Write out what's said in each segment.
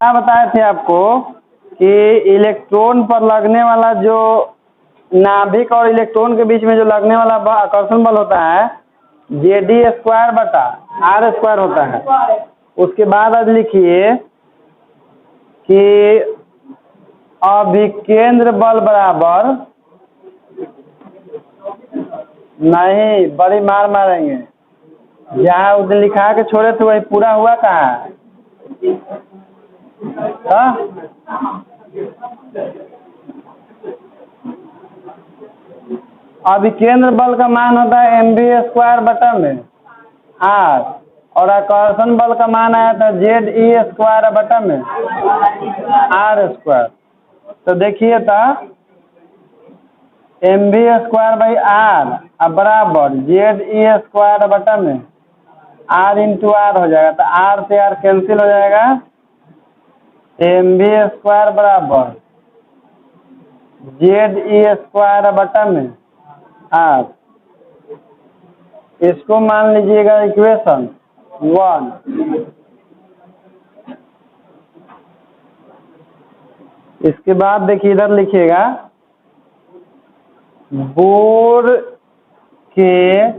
क्या बताए थे आपको कि इलेक्ट्रॉन पर लगने वाला जो नाभिक और इलेक्ट्रॉन के बीच में जो लगने वाला आकर्षण बल होता है Zd² बटा R² होता है। उसके बाद आज लिखिए कि अभिकेंद्र बल बराबर, नहीं बड़ी मार मारेंगे, जहाँ उस दिन लिखा के छोड़े थे वही पूरा हुआ कहाँ है? अभिकेंद्र बल का मान होता है mv² बटा में R, और आकर्षण बल का मान आया था Ze² बटा में R²। तो देखिए था mv²/r बराबर Ze² बटा में R इंटू R हो जाएगा। तो R से R कैंसिल हो जाएगा, mv² बराबर Ze² बटा में R। इसको मान लीजिएगा इक्वेशन 1। इसके बाद देखिए इधर लिखिएगा बोर के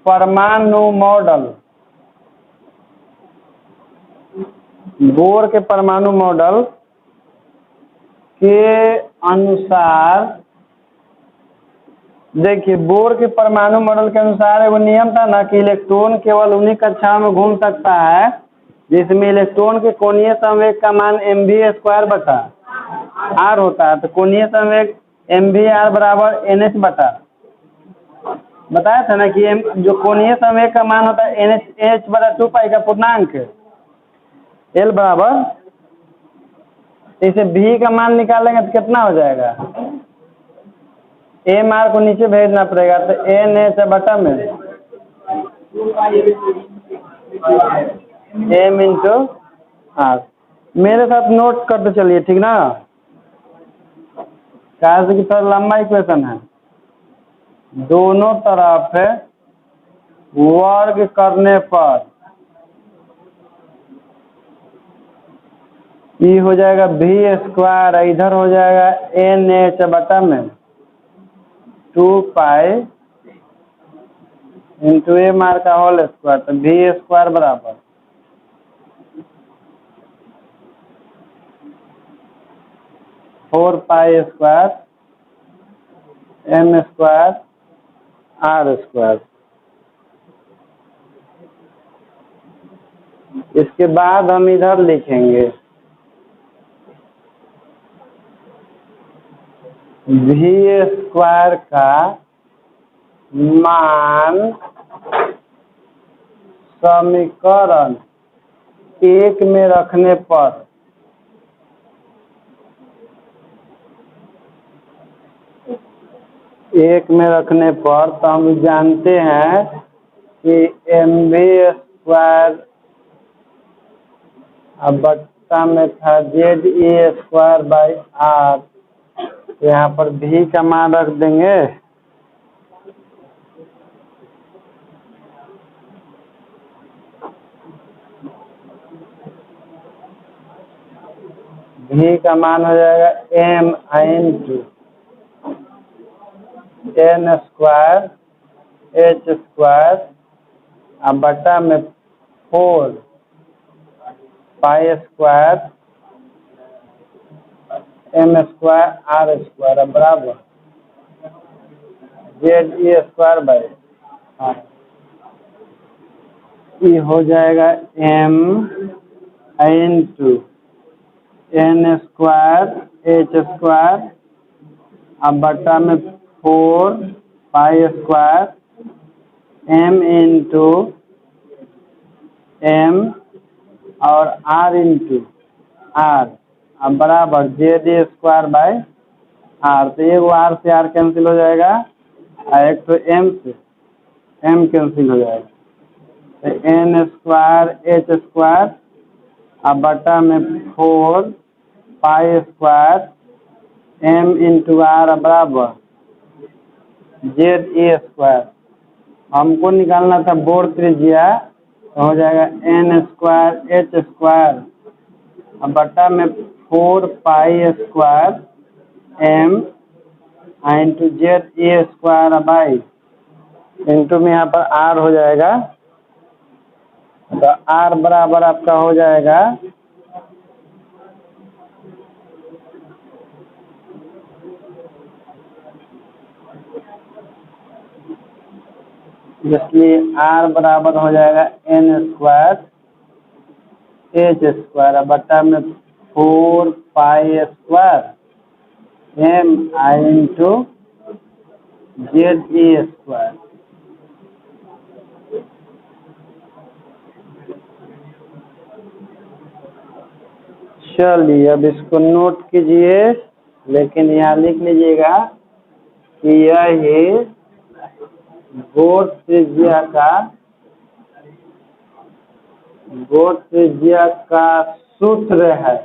परमाणु मॉडल, बोर के परमाणु मॉडल के अनुसार, देखिए बोर के परमाणु मॉडल के अनुसार वो नियम था ना कि इलेक्ट्रॉन केवल उन्हीं कक्षाओं में घूम सकता है जिसमें इलेक्ट्रॉन के कोणीय संवेग का मान mv² बटा R होता है। तो कोणीय संवेग mvr बराबर nh बटा, बताया था ना कि जो कोणीय संवेग का मान होता है h बटा 2 पाई का पूर्णांक L बराबर, इसे v का मान निकालेंगे तो कितना हो जाएगा, mr को नीचे भेजना पड़ेगा। तो nh बटा में m इंटू r। मेरे साथ नोट करते चलिए, ठीक ना, कारण कि थोड़ा लंबा इक्वेशन है। दोनों तरफ वर्ग करने पर ई हो जाएगा v², इधर हो जाएगा nh बटा में 2 पाई इंटू mr का होल स्क्वायर। तो v² बराबर 4 पाई स्क्वायर m² R²। इसके बाद हम इधर लिखेंगे v² का मान समीकरण 1 में रखने पर तो हम जानते हैं कि mv² बट्टा में था Ze²/R। यहाँ पर v का मान रख देंगे, v का मान हो जाएगा m इंटू n² h² बटा में 4 पाई² m² R² बराबर Ze²/R। ये हो जाएगा m इंटू n² h² बटा में 4 पाई² m इंटू m और r इंटू r बराबर Ze²/R। तो एक r से r कैंसिल हो जाएगा और एक तो m से m कैंसिल हो जाएगा। तो n² h² बटा में 4 पाई² m इंटू r बराबर Ze²। हमको निकालना था बोर त्रिज्या, तो हो जाएगा n² h² अब बट्टा में 4 pi square m into z a square by into में यहाँ पर आर हो जाएगा, तो आर बराबर आपका हो जाएगा इसलिए आर बराबर हो जाएगा एन स्क्वायर एच स्क्वायर बट्टा में 4 pi square m i into z a square. चलिए अब इसको नोट कीजिए, लेकिन यहाँ लिख लीजिएगा कि यह ही बोर त्रिज्या का सूत्र है।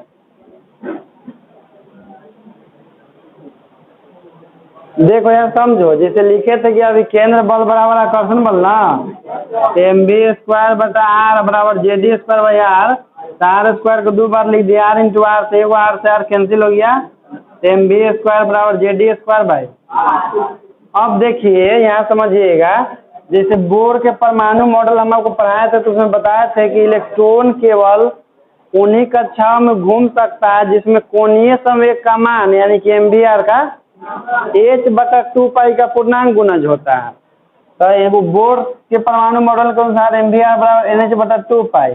देखो यार समझो, जैसे लिखे थे कि अभी केंद्र बल बराबर आकर्षण बल ना, एम बी स्क्वायर बटा आर बराबर J D square by R, R square को 2 बार लिख दिया, आर इंटू आर से एगो आर से आर कैंसिल हो गया, एम बी स्क्वायर बराबर जे डी स्क्वायर बाई। अब देखिए यहाँ समझिएगा, जैसे बोर के परमाणु मॉडल हम आपको पढ़ाए थे तो उसमें बताया थे कि इलेक्ट्रॉन केवल उन्हीं कक्षाओं में घूम सकता है जिसमें कोणीय संवेग का मान यानी कि एम बी आर का h/2 पाई का पूर्णांक गुणज होता है। तो ये वो बोर के परमाणु मॉडल के अनुसार एम बी आर बराबर NH/2 पाई,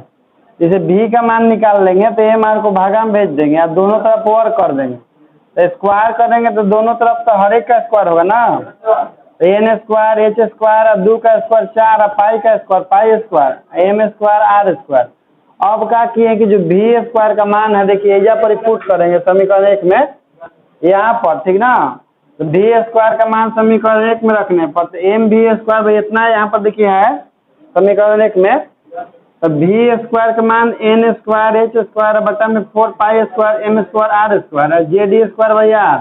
जैसे भी का मान निकाल लेंगे तो एम आर को भागा में भेज देंगे, आप दोनों तरफ वर्क कर देंगे, तो स्क्वायर करेंगे तो दोनों तरफ तो हर एक का स्क्वायर होगा ना, तो एन स्क्वायर एच स्क्वायर और 2 का स्क्वायर 4 और पाई का square pi square m square r square. अब क्या किए कि जो भी स्क्वायर का मान है देखिए एजा पर पुट करेंगे समीकरण 1 में यहाँ पर, ठीक ना, तो भी स्क्वायर का मान समीकरण 1 में रखने पर तो एम भी स्क्वायर भाई इतना यहाँ पर देखिए है समीकरण 1 में, तो भी स्क्वायर का मान एन स्क्वायर एच स्क्वायर बटा में 4 pi square m square r square है j D square by r.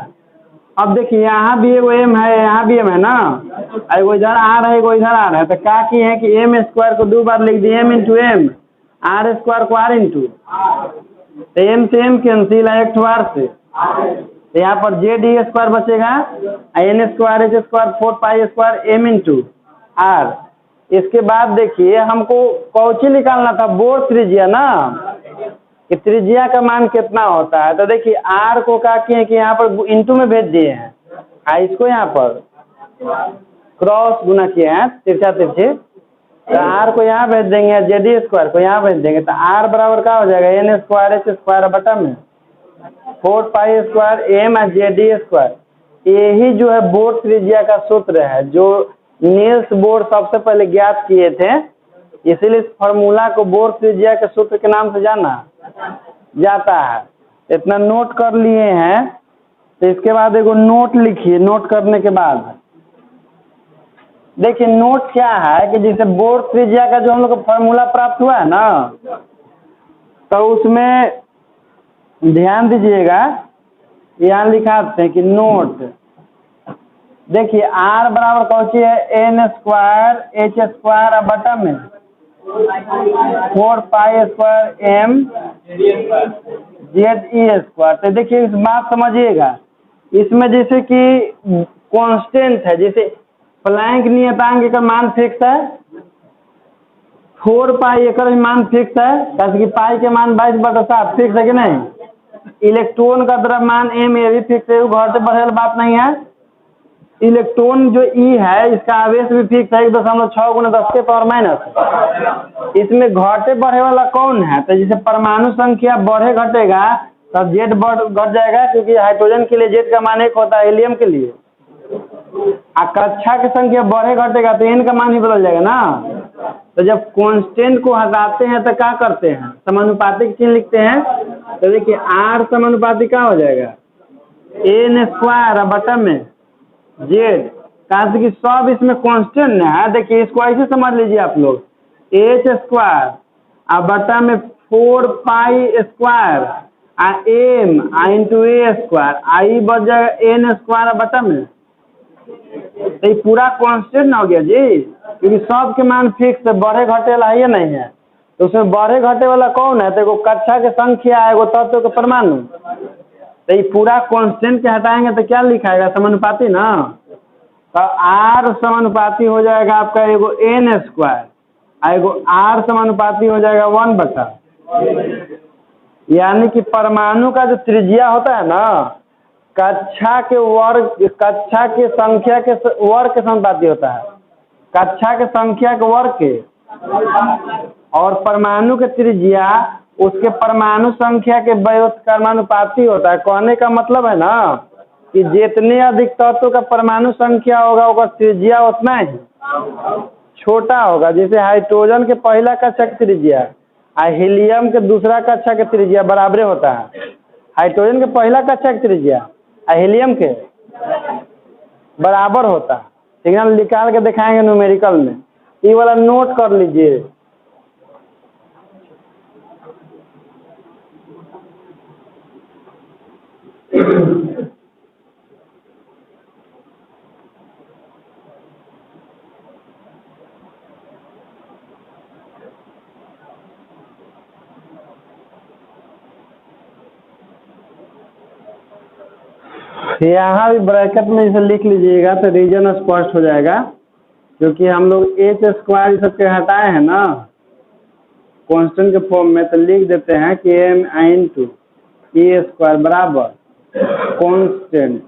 अब देखिए यहाँ भी एगो एम है, यहाँ भी एम है ना, एगो इधर आर है एगो इधर आर है, तो क्या किए हैं कि एम स्क्वायर को 2 बार लिख दिए m into m, r square को आर इंटू, तो एम से एम कैंसिल है एक आर से, तो यहाँ पर जे डी स्क्वायर बचेगा n square h square 4 pi square m into r. इसके बाद देखिए हमको कौची निकालना था, बोर त्रिज्या ना, कि त्रिज्या का मान कितना होता है, तो देखिए आर को क्या किए कि यहाँ पर इंटू में भेज दिए हैं, इसको यहाँ पर क्रॉस गुना किए हैं तिरछा तिरछी, तो आर को यहाँ भेज देंगे जे डी स्क्वायर को यहाँ भेज देंगे, तो आर बराबर क्या हो जाएगा एन स्क्वायर एच स्क्वायर बटा में 4 पाई स्क्वायर एम और जे डी स्क्वायर। यही जो है बोर त्रिज्या का सूत्र है जो नील्स बोर सबसे पहले ज्ञात किए थे, इसीलिए इस फार्मूला को बोर त्रिज्या के सूत्र के नाम से जाना जाता है। इतना नोट कर लिए हैं, तो इसके बाद एगो नोट लिखिए। नोट करने के बाद देखिए नोट क्या है कि जैसे बोर त्रिज्या का जो हम लोग को फार्मूला प्राप्त हुआ है ना, तो उसमें ध्यान दीजिएगा, यहाँ लिखाते हैं कि नोट देखिए आर बराबर कौची है एन स्क्वायर एच स्क्वायर बटा में 4 pi square M Z E square. तो देखिए इस बात समझिएगा, इसमें जैसे कि कांस्टेंट है, जैसे प्लैंक नियतांक का मान फिक्स है 4 पाई एक मान फिक्स है, जैसे कि पाई के मान 22/7 फिक्स है कि नहीं, इलेक्ट्रॉन का द्रव्यमान एम ये भी फिक्स है, घर से बढ़े बात नहीं है। इलेक्ट्रॉन जो ई है इसका आवेश भी फिक्स है 1.6 × 10⁻⁻। इसमें घटे बढ़े वाला कौन है, तो जैसे परमाणु संख्या बढ़े घटेगा तब जेड घट जाएगा, क्योंकि हाइड्रोजन के लिए जेड का मान 1 होता है, हीलियम के लिए। कक्षा की संख्या बढ़े घटेगा तो एन का मान ही बदल जाएगा ना। तो जब कांस्टेंट को हटाते हैं तो क्या करते हैं, समानुपातिक चिन्ह लिखते हैं, तो देखिए आर समानुपातिक क्या हो जाएगा एन स्क्वायर बटा में जेड, कहा कि सब इसमें कांस्टेंट है। देखिए इसको ऐसे समझ लीजिए आप लोग, एच स्क्वायर बटा में 4 पाई स्क्वायर एम इंटू ए स्क्वायर आई बच जाएगा एन स्क्वायर बटा में, तो ये पूरा कांस्टेंट ना हो गया जी, क्योंकि सब के मान फिक्स है, बढ़े घटे ला है नहीं है। तो उसमें बढ़े घटे वाला कौन है? तो एगो कक्षा के संख्या है, एगो तत्व के परमाणु। तो ये पूरा कांस्टेंट के हटाएंगे तो क्या लिखाएगा? समानुपाती ना। तो R समानुपाती हो जाएगा आपका एगो n स्क्वायर, एगो R समानुपाती हो जाएगा 1/। यानी कि परमाणु का जो त्रिज्या होता है ना, कक्षा के संख्या के वर्ग के समानुपाती होता है, कक्षा के संख्या के वर्ग के। और परमाणु के त्रिज्या उसके परमाणु संख्या के व्युत्क्रमानुपाती होता है। कहने का मतलब है ना कि जितने अधिक तत्व का परमाणु संख्या होगा उसका त्रिज्या उतना ही छोटा होगा। जैसे हाइड्रोजन के पहला कक्षा की त्रिज्या और हीलियम के दूसरा कक्षा की त्रिज्या बराबर होता है। हाइड्रोजन के पहला कक्षा की त्रिज्या और हीलियम के बराबर होता है। ठीक है, निकाल के दिखाएंगे न्यूमेरिकल में। ये वाला नोट कर लीजिए। यहाँ भी ब्रैकेट में इसे लिख लीजिएगा तो रीजन स्पष्ट हो जाएगा, क्योंकि हम लोग एच स्क्वायर सबके हटाए हैं ना कांस्टेंट के फॉर्म में। तो लिख देते हैं कि m × e स्क्वायर बराबर कांस्टेंट।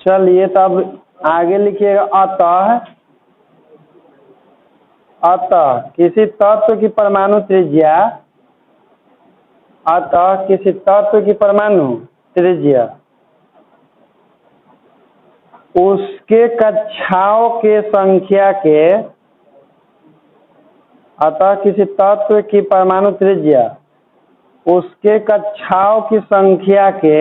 चलिए तब आगे लिखिएगा। अतः किसी तत्व की परमाणु त्रिज्या, अतः किसी तत्व की परमाणु त्रिज्या उसके कक्षाओं के संख्या के, अतः किसी तत्व की परमाणु त्रिज्या उसके कक्षाओं की संख्या के,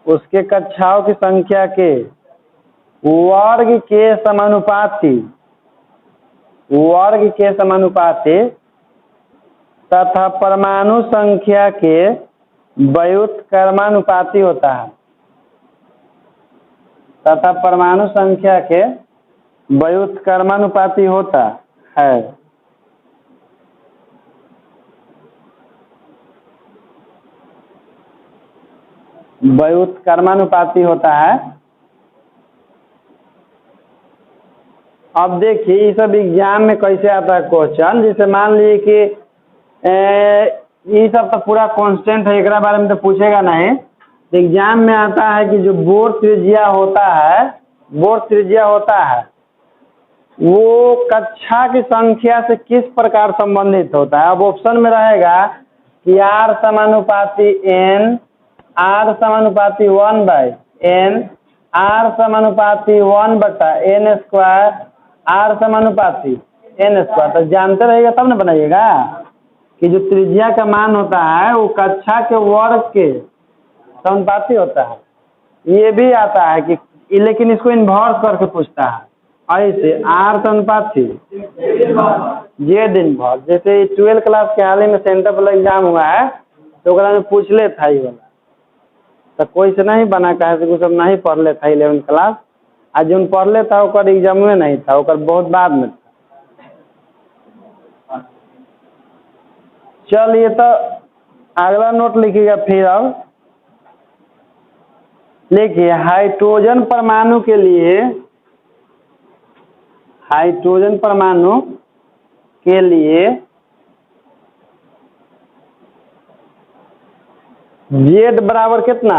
उसके कक्षाओं की संख्या के वर्ग के समानुपाती, वर्ग के समानुपाती तथा परमाणु संख्या के व्युत्क्रमानुपाती होता है, तथा परमाणु संख्या के व्युत्क्रमानुपाती होता है। व्युत्क्रमानुपाती होता है। अब देखिए ये सब एग्जाम में कैसे आता है क्वेश्चन। जैसे मान लीजिए कि ये सब तो पूरा कांस्टेंट है, एक बारे में तो पूछेगा नहीं। एग्जाम में आता है कि जो बोर त्रिज्या होता है, बोर त्रिज्या होता है वो कक्षा की संख्या से किस प्रकार संबंधित होता है। अब ऑप्शन में रहेगा कि R समानुपाती n, R समानुपाती 1/n, R समानुपाती 1/n स्क्वायर, R समानुपाती n स्क्वायर। तो जानते रहिएगा तब ना बनाइएगा कि जो त्रिज्या का मान होता है वो कक्षा के वर्ग के समानुपाती होता है। ये भी आता है कि लेकिन इसको इन्वर्स करके पूछता है ऐसे R समानुपाती Z इन्वर्स। जैसे 12 क्लास के हाल ही में सेंटर पर एग्जाम हुआ है तो में पूछ ले था ये वाला, तो कोई से नहीं बना कहे तो सब नहीं पढ़ ले था 11 क्लास। आज जो पढ़ ले था ओकर एग्जाम में नहीं था, ओकर बहुत बाद में था। चलिए तो अगला नोट लिखिएगा। फिर अब देखिए हाइड्रोजन परमाणु के लिए, हाइड्रोजन परमाणु के लिए Z बराबर कितना?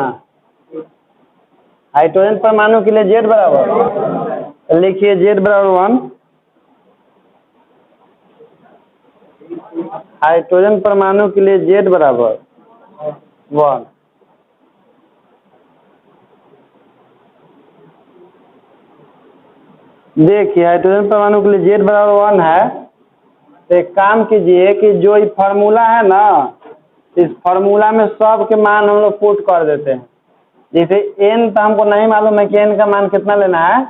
हाइड्रोजन परमाणु के लिए Z बराबर लिखिए Z बराबर 1। हाइड्रोजन परमाणु के लिए Z बराबर 1। देखिए हाइड्रोजन परमाणु के लिए जेड बराबर 1 है, तो एक काम कीजिए कि जो ये फार्मूला है ना, इस फार्मूला में सब के मान हम लोग पुट कर देते हैं। जैसे एन तो हमको नहीं मालूम है कि एन का मान कितना लेना है,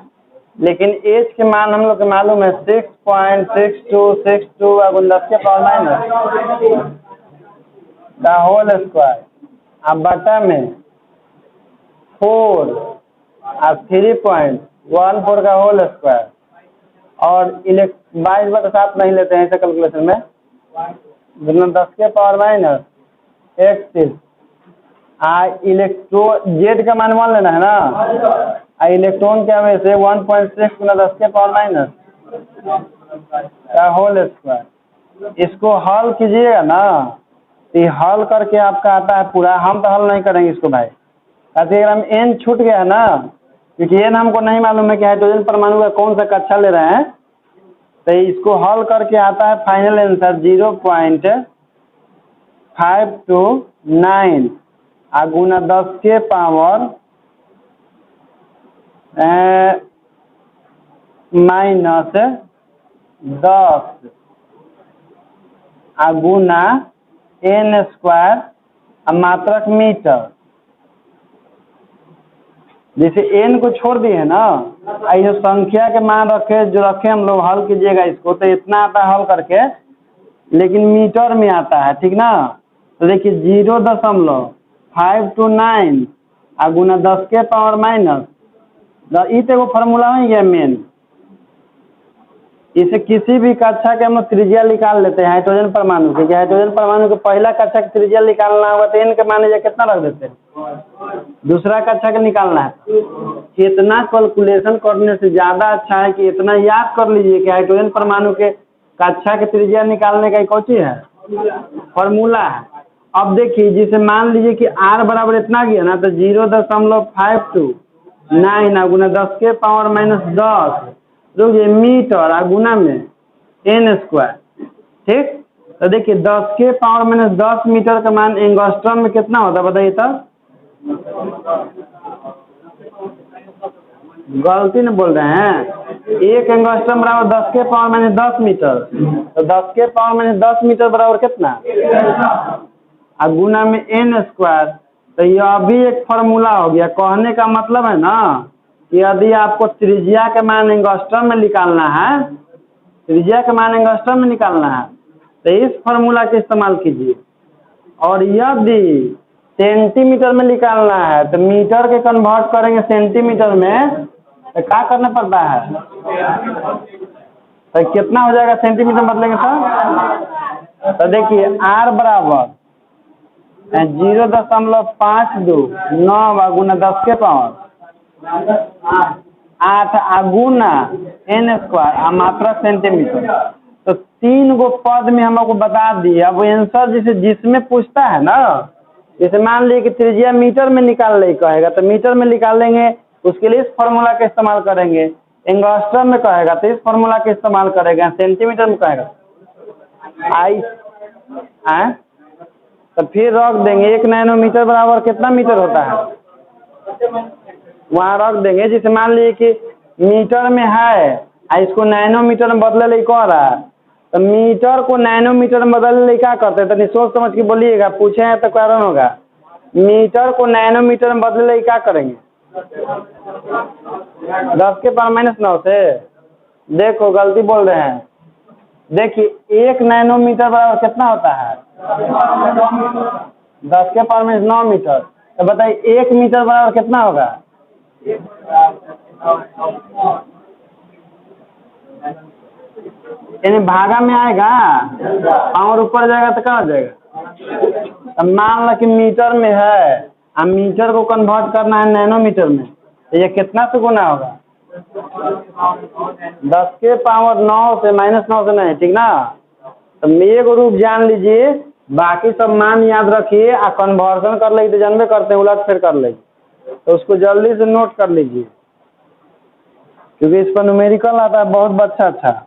लेकिन एच के मान हम लोग को मालूम है 6.6262 और 10 के पावर माइनस का होल स्क्वायर, अब बटा में 4 और 3.14 का होल स्क्वायर, और 22/7 नहीं लेते हैं ऐसे कैलकुलेशन में, 10 के पावर माइनस 31 इलेक्ट्रॉन जेड का मान 1 लेना है ना, इलेक्ट्रॉन के हमें से 1.6 × 10 के पावर माइनस का होल स्क्वायर। इसको हल कीजिएगा ना, तो हल करके आपका आता है पूरा। हम तो हल नहीं करेंगे इसको भाई, अगर हम एन छूट गया ना, क्योंकि एन हमको नहीं मालूम है कि हाइड्रोजन परमाणु का कौन सा कक्षा ले रहे हैं, तो इसको हल करके आता है फाइनल आंसर 0.529 गुना 10 के पावर माइनस 10 गुना n स्क्वायर मात्रक मीटर। जैसे n को छोड़ दिए ना, ये संख्या के मान रखे जो रखे हम लोग, हल कीजिएगा इसको तो इतना आता है हल करके, लेकिन मीटर में आता है, ठीक ना। तो देखिए 0.529 गुना 10 के पावर माइनस, ये तो फार्मूला नहीं है मेन। इसे किसी भी कक्षा के हम लोग त्रिज्या निकाल लेते हैं हाइड्रोजन परमाणु के। हाइड्रोजन परमाणु के पहला कक्षा का त्रिज्या निकालना होगा तो n के मान कितना रख देते हैं, दूसरा कक्षा का निकालना है। इतना कैलकुलेशन करने से ज़्यादा अच्छा है कि इतना याद कर लीजिए कि हाइड्रोजन परमाणु के कक्षा के त्रिज्या निकालने का कौन चीज है, फॉर्मूला है। अब देखिए जिसे मान लीजिए कि r बराबर इतना गया ना, तो 0.529 गुना 10 के पावर माइनस 10 रुकिए मीटर गुना में n स्क्वायर, ठीक। तो देखिए 10 के पावर माइनस 10 मीटर का मान एंगस्ट्रॉम में कितना होता है बताइए तो। गलती नहीं बोल रहे हैं, एक एंगस्ट्रॉम बराबर 10 के पावर माइनस 10 मीटर, तो 10 के पावर माइनस 10 मीटर बराबर कितना, गुना में n स्क्वायर। तो यह भी एक फार्मूला हो गया। कहने का मतलब है ना कि यदि आपको त्रिज्या के मान एंगस्ट्रॉम में निकालना है, त्रिज्या के मान एंगस्ट्रॉम में निकालना है, तो इस फार्मूला का इस्तेमाल कीजिए। और यदि सेंटीमीटर में निकालना है तो मीटर के कन्वर्ट करेंगे सेंटीमीटर में, तो क्या करना पड़ता है, तो कितना हो जाएगा सेंटीमीटर बदलेंगे तो देखिए r बराबर 0.529 गुना 10 के पावर 8 गुना n स्क्वायर मात्रक सेंटीमीटर। तो 3 गो पद में हम लोग को बता दिए। अब आंसर जिसमें पूछता है ना, जैसे मान लीजिए कि त्रिज्या मीटर में निकाल ले कहेगा तो मीटर में निकाल लेंगे, उसके लिए इस फार्मूला का इस्तेमाल करेंगे। एंगस्ट्रॉम में कहेगा तो इस फार्मूला का इस्तेमाल करेगा। सेंटीमीटर में कहेगा तो फिर रख देंगे 1 नैनोमीटर बराबर कितना मीटर होता है, वहाँ रख देंगे। जैसे मान लीजिए कि मीटर में है, इसको नैनोमीटर में बदले ले कह रहा है, तो मीटर को नैनोमीटर में बदलने ले क्या करते हैं, तो सोच समझ के बोलिएगा, पूछे हैं तो कारण होगा। मीटर को नैनोमीटर में बदलने ले क्या करेंगे, 10 के पावर माइनस 9 से। देखो गलती बोल रहे हैं, देखिए 1 नैनोमीटर बराबर कितना होता है, 10 के पावर माइनस 9 मीटर। तो बताइए 1 मीटर बराबर कितना होगा, यानी भागा में आएगा और ऊपर जाएगा तो क्या हो जाएगा। अब मान लो कि मीटर में है, अब मीटर को कन्वर्ट करना है नैनोमीटर में, तो ये कितना से गुना होगा, 10 के पावर 9 से माइनस 9 से नहीं, ठीक ना। तो एक रूप जान लीजिए, बाकी सब मान याद रखिए, और कन्वर्सन कर लेगी तो जानबे करते हैं, उलट फिर कर लेगी, तो उसको जल्दी से नोट कर लीजिए, क्योंकि इस पर न्यूमेरिकल आता है बहुत अच्छा।